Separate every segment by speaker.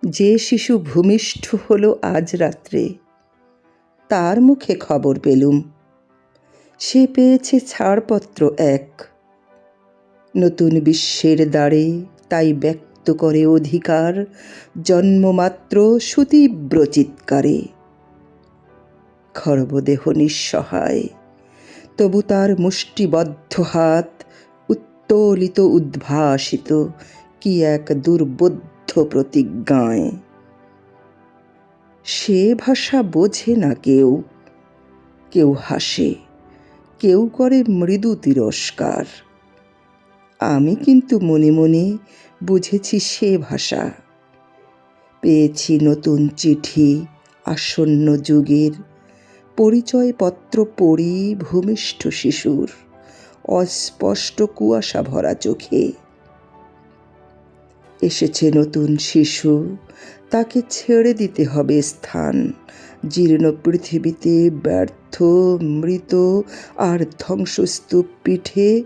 Speaker 1: যে শিশু ভূমিষ্ঠ হলো আজ রাত্রে, তার মুখে খবর পেলুম, সে পেয়েছে ছাড়পত্র এক। নতুন বিশ্বের দ্বারে তাই ব্যক্ত করে অধিকার জন্মমাত্র সুতীব্র চিৎকারে। খর্বদেহ নিঃসহায়, তবু তার মুষ্টিবদ্ধ হাত উত্তোলিত উদ্ভাসিত কি এক দুর্বোধ্য প্রতিজ্ঞায়। সে ভাষা বোঝে না কেউ, কেউ হাসে, কেউ করে মৃদু তিরস্কার। আমি কিন্তু মনে মনে বুঝেছি সে ভাষা। পেয়েছি নতুন চিঠি আসন্ন যুগের, পরিচয়পত্র পড়ি ভূমিষ্ঠ শিশুর অস্পষ্ট কুয়াশা ভরা চোখে। এসেছে নতুন শিশু, তাকে ছেড়ে দিতে হবে স্থান জীর্ণ পৃথিবীতে। ব্যর্থ, মৃত আর ধ্বংসস্তূপ পিঠে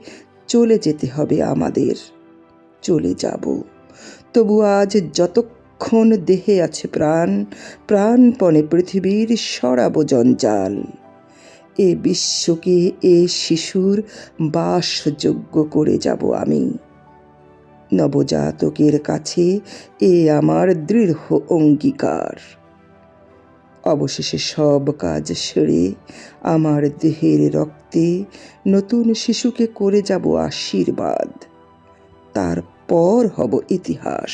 Speaker 1: চলে যেতে হবে আমাদের। চলে যাব, তবু আজ যতক্ষণ দেহে আছে প্রাণ, প্রাণপণে পৃথিবীর সরাব জঞ্জাল। এ বিশ্বকে এ শিশুর বাসযোগ্য করে যাব আমি। নবজাতকের কাছে এ আমার দৃঢ় অঙ্গীকার। অবশেষে সব কাজ সেরে আমার দেহের রক্তে নতুন শিশুকে করে যাব আশীর্বাদ। তারপর হব ইতিহাস।